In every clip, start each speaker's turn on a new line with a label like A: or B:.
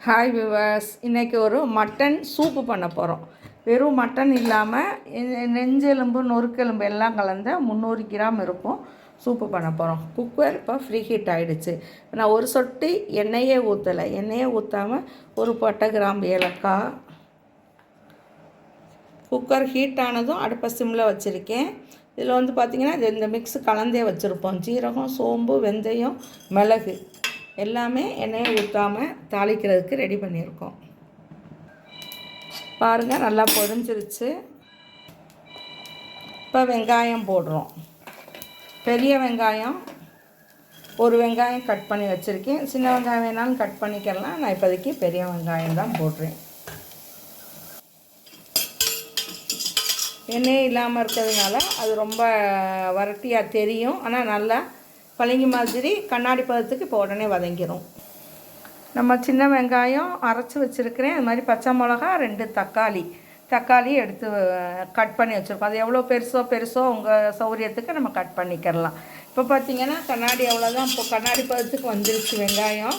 A: Hi viewers, இன்றைக்கி ஒரு mutton soup பண்ண போகிறோம். வெறும் மட்டன் இல்லாமல் நெஞ்செலும்பு நொறுக்கெலும்பு எல்லாம் கலந்த 300 கிராம் இருக்கும் சூப்பு பண்ண போகிறோம். குக்கர் இப்போ ஃப்ரீ ஹீட் ஆகிடுச்சு. நான் ஒரு சொட்டு எண்ணெயே ஊற்றலை. எண்ணெயே ஊற்றாமல் ஒரு பட்டை கிராம்பு ஏலக்காய். குக்கர் ஹீட் ஆனதும் அடுப்பை சிம்மில் வச்சுருக்கேன். இதில் வந்து பார்த்திங்கன்னா இந்த மிக்ஸ் கலந்தே வச்சுருப்போம். ஜீரகம், சோம்பு, வெந்தயம், மிளகு எல்லாமே எண்ணெயை ஊற்றாமல் தாளிக்கிறதுக்கு ரெடி பண்ணியிருக்கோம். பாருங்கள், நல்லா பொரிஞ்சிருச்சு. இப்போ வெங்காயம் போடுறோம். பெரிய வெங்காயம் ஒரு வெங்காயம் கட் பண்ணி வச்சுருக்கேன். சின்ன வெங்காயம் வேணாலும் கட் பண்ணிக்கலாம். நான் இப்போதைக்கு பெரிய வெங்காயம் தான் போடுறேன். எண்ணெயே இல்லாமல் இருக்கிறதுனால அது ரொம்ப வரட்டியாக தெரியும். ஆனால் நல்லா பளிங்கு மாதிரி கண்ணாடி பதத்துக்கு இப்போ உடனே வதங்கிடும். நம்ம சின்ன வெங்காயம் அரைச்சி வச்சுருக்கிறேன். அது மாதிரி பச்சை மிளகா, 2 தக்காளி எடுத்து கட் பண்ணி வச்சுருக்கோம். அது எவ்வளோ பெருசோ உங்கள் சௌரியத்துக்கு நம்ம கட் பண்ணிக்கிறலாம். இப்போ பார்த்திங்கன்னா கண்ணாடி அவ்வளோதான். இப்போ கண்ணாடி பதத்துக்கு வந்துருச்சு வெங்காயம்.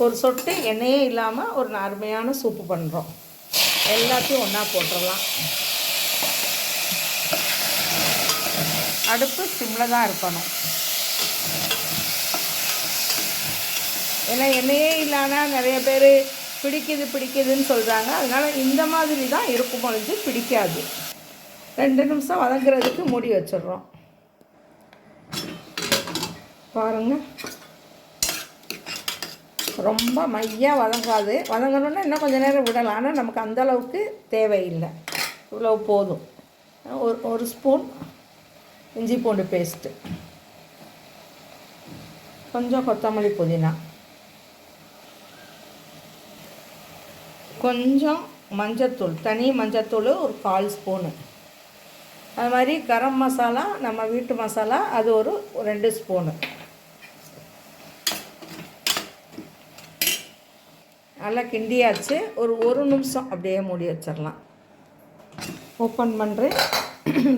A: ஒரு சொட்டு எண்ணெயே இல்லாமல் ஒரு அருமையான சூப்பு பண்ணுறோம். எல்லாத்தையும் ஒன்றா போட்டுடலாம். அடுப்பு சிம்மில் தான் இருக்கணும். ஏன்னா எண்ணெயே இல்லைன்னா நிறைய பேர் பிடிக்குதுன்னு சொல்கிறாங்க. அதனால் இந்த மாதிரி தான் இருக்கும் பொழுது பிடிக்காது. 2 நிமிஷம் வதங்குறதுக்கு மூடி வச்சிடுறோம். பாருங்கள், ரொம்ப மையாக வதங்காது. வதங்கணுன்னா இன்னும் கொஞ்சம் நேரம் விடலாம். ஆனால் நமக்கு அந்தளவுக்கு தேவையில்லை. இவ்வளோ போதும். ஒரு ஸ்பூன் இஞ்சி பூண்டு பேஸ்ட்டு, கொஞ்சம் கொத்தமல்லி புதினா, கொஞ்சம் மஞ்சத்தூள், தனி மஞ்சத்தூள் ஒரு 1/4 ஸ்பூனு. அது மாதிரி கரம் மசாலா, நம்ம வீட்டு மசாலா, அது ஒரு 2 ஸ்பூனு. நல்லா கிண்டியாச்சு. ஒரு நிமிஷம் அப்படியே மூடி வச்சிடலாம். ஓப்பன் பண்ணுறேன்.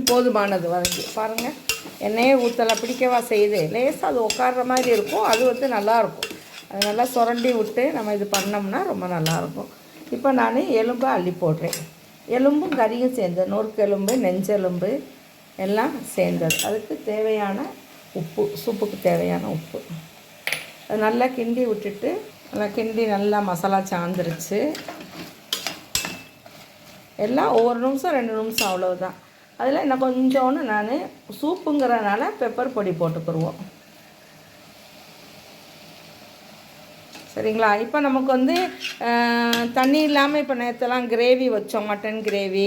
A: போதுமானது வதங்கி. பாருங்கள், எண்ணெயே ஊற்றலை, பிடிக்கவா செய்யுது. லேசாக அது உட்கார்ற மாதிரி இருக்கும். அது வந்து நல்லாயிருக்கும். அது நல்லா சுரண்டி விட்டு நம்ம இது பண்ணோம்னா ரொம்ப நல்லாயிருக்கும். இப்போ நான் எலும்பை அள்ளி போடுறேன். எலும்பும் கறியும் சேர்ந்து, நொறுக்கெலும்பு, நெஞ்செலும்பு எல்லாம் சேர்ந்தது. அதுக்கு தேவையான உப்பு, சூப்புக்கு தேவையான உப்பு. அது நல்லா கிண்டி விட்டுட்டு, நல்லா மசாலா சாந்துருச்சு. எல்லாம் ஒவ்வொரு நிமிஷம் 2 நிமிஷம் அவ்வளோதான். அதில் இன்னும் கொஞ்சோன்னு நான் சூப்புங்கிறதுனால பெப்பர் பொடி போட்டுக்கிடுவோம். சரிங்களா? இப்போ நமக்கு வந்து தண்ணி இல்லாமல், இப்போ நேற்றெல்லாம் கிரேவி வச்சோம், மட்டன் கிரேவி.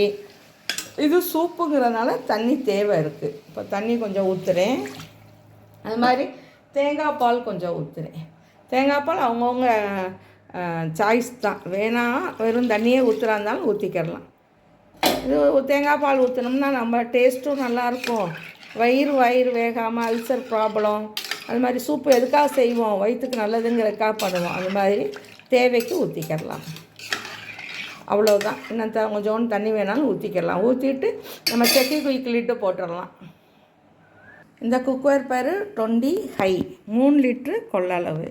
A: இது சூப்புங்கிறதுனால தண்ணி தேவை இருக்குது. இப்போ தண்ணி கொஞ்சம் ஊற்றுறேன். அது மாதிரி தேங்காய் பால் கொஞ்சம் ஊற்றுறேன். தேங்காய் பால் அவங்கவுங்க சாய்ஸ் தான். வேணாம் வெறும் தண்ணியே ஊற்றுறா இருந்தாலும் ஊற்றிக்கிடலாம். இது தேங்காய் பால் ஊற்றினோம்னா நம்ம டேஸ்ட்டும் நல்லாயிருக்கும். வயிறு வேகாமல் அல்சர் ப்ராப்ளம், அது மாதிரி சூப்பு எதுக்காக செய்வோம், வயிற்றுக்கு நல்லதுங்கிறதுக்காக பண்ணுவோம். அது மாதிரி தேவைக்கு ஊற்றிக்கிடலாம். அவ்வளோதான். இன்னும் கொஞ்சோண்டு தண்ணி வேணாலும் ஊற்றிக்கிடலாம். ஊற்றிட்டு நம்ம செக்கி குயிக்கிலிட்டு போட்டுடலாம். இந்த குக்கர் பேர் 20 ஹை, 3 லிட்ரு கொள்ளளவு.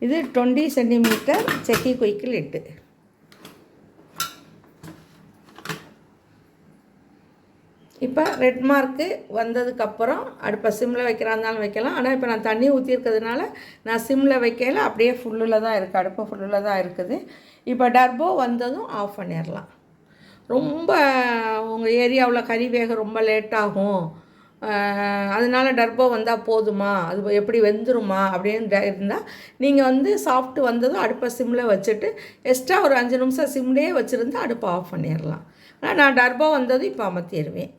A: இது 20 சென்டிமீட்டர் செக்கி குயிக்கில் இட்டு. இப்போ ரெட் மார்க்கு வந்ததுக்கப்புறம் அடுப்பை சிம்மில் வைக்கிறாந்தாலும் வைக்கலாம். ஆனால் இப்போ நான் தண்ணி ஊற்றிருக்கிறதுனால நான் சிம்மில் வைக்கல, அப்படியே ஃபுல்லில் தான் இருக்குது. அடுப்பு ஃபுல்லில் தான் இருக்குது. இப்போ டர்போ வந்ததும் ஆஃப் பண்ணிடலாம். ரொம்ப உங்கள் ஏரியாவில் கறி வேக ரொம்ப லேட்டாகும், அதனால டர்போ வந்தால் போதுமா, அது எப்படி வெந்துருமா அப்படின்னு இருந்தால் நீங்கள் வந்து சாப்பிட்டு வந்ததும் அடுப்பை சிம்மில் வச்சுட்டு எக்ஸ்ட்ரா ஒரு 5 நிமிஷம் சிம்லேயே வச்சுருந்து அடுப்பை ஆஃப் பண்ணிடலாம். ஆனால் நான் டர்போ வந்ததும் இப்போ அமர்த்திடுவேன்.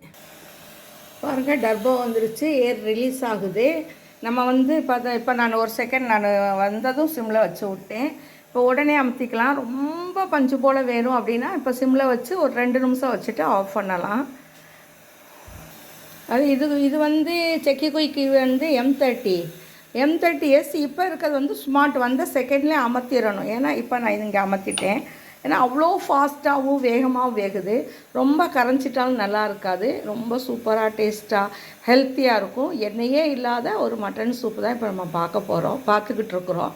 A: பாருங்கள், டர்போ வந்துருச்சு. ஏர் ரிலீஸ் ஆகுது. நம்ம வந்து இப்போ நான் ஒரு செகண்ட் நான் வந்ததும் சிம்மில் வச்சு விட்டேன். இப்போ உடனே அமுத்திக்கலாம். ரொம்ப பஞ்சு போல் வேணும் அப்படின்னா இப்போ சிம்மில் வச்சு ஒரு 2 நிமிஷம் வச்சுட்டு ஆஃப் பண்ணலாம். அது இது வந்து செக்கி குயிக்கு வந்து M30S. இப்போ இருக்கிறது வந்து ஸ்மார்ட். வந்த செகண்ட்லேயே அமர்த்திடணும். ஏன்னா இப்போ நான் இங்கே அமர்த்திட்டேன். ஏன்னா அவ்வளோ ஃபாஸ்ட்டாகவும் வேகமாகவும் வேகுது. ரொம்ப கரைஞ்சிட்டாலும் நல்லா இருக்காது. ரொம்ப சூப்பராக டேஸ்ட்டாக ஹெல்த்தியாக இருக்கும். எண்ணெயே இல்லாத ஒரு மட்டன் சூப்பு தான் இப்போ நம்ம பார்த்துக்கிட்டு இருக்கிறோம்.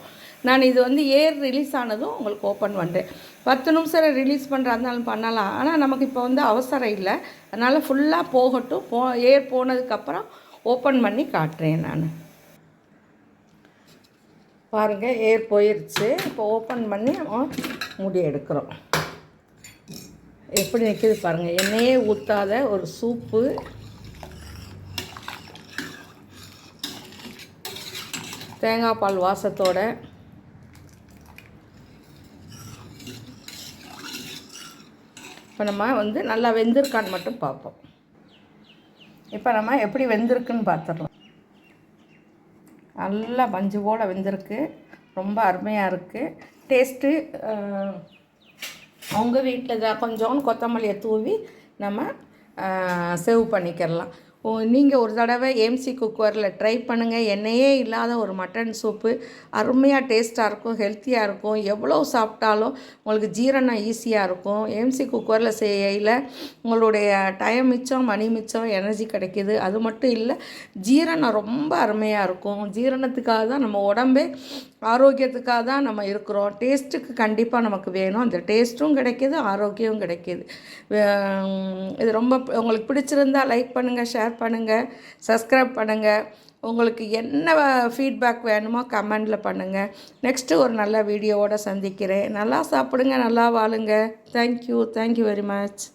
A: நான் இது வந்து ஏர் ரிலீஸ் ஆனதும் உங்களுக்கு ஓப்பன் பண்ணுறேன். 10 நிமிஷம் ரிலீஸ் பண்ணுறதுனாலும் பண்ணலாம். ஆனால் நமக்கு இப்போ வந்து அவசரம் இல்லை. அதனால் ஃபுல்லாக போகட்டும். ஏர் போனதுக்கப்புறம் ஓப்பன் பண்ணி காட்டுறேன் நான். பாருங்கள், ஏர் போயிடுச்சு. இப்போ ஓப்பன் பண்ணி மூடி எடுக்கிறோம். எப்படி நிற்கிது பாருங்கள். எண்ணெயே ஊற்றாத ஒரு சூப்பு. தேங்காய் பால் வாசத்தோட. இப்போ நம்ம வந்து நல்லா வெந்திருக்கான்னு மட்டும் பார்ப்போம். இப்போ நம்ம எப்படி வெந்திருக்குன்னு பார்த்துடலாம். நல்லா பஞ்சு போல் வெந்திருக்கு. ரொம்ப அருமையாக இருக்குது. டேஸ்ட்டு அவங்க வீட்டில் தான் கொஞ்சம் கொத்தமல்லியை தூவி நம்ம சேவ் பண்ணிக்கிறலாம். நீங்கள் ஒரு தடவை ஏஎம்சி குக்கரில் ட்ரை பண்ணுங்கள். எண்ணெயே இல்லாத ஒரு மட்டன் சூப்பு அருமையாக டேஸ்ட்டாக இருக்கும், ஹெல்த்தியாக இருக்கும். எவ்வளோ சாப்பிட்டாலும் உங்களுக்கு ஜீரணம் ஈஸியாக இருக்கும். ஏஎம்சி குக்கரில் செய்யல உங்களுடைய டைம் மிச்சம், மணி மிச்சம், எனர்ஜி கிடைக்கிது. அது மட்டும் இல்லை, ஜீரணம் ரொம்ப அருமையாக இருக்கும். ஜீரணத்துக்காக தான் நம்ம உடம்பே, ஆரோக்கியத்துக்காக தான் நம்ம இருக்கிறோம். டேஸ்ட்டுக்கு கண்டிப்பாக நமக்கு வேணும். அந்த டேஸ்ட்டும் கிடைக்கிது, ஆரோக்கியமும் கிடைக்கிது. இது ரொம்ப உங்களுக்கு பிடிச்சிருந்தால் லைக் பண்ணுங்கள், ஷேர் பண்ணுங்கள், சப்ஸ்கிரைப் பண்ணுங்கள். உங்களுக்கு என்ன ஃபீட்பேக் வேணுமோ கமெண்டில் பண்ணுங்கள். நெக்ஸ்ட்டு ஒரு நல்ல வீடியோவோடு சந்திக்கிறேன். நல்லா சாப்பிடுங்க, நல்லா வாழுங்க. Thank you very much.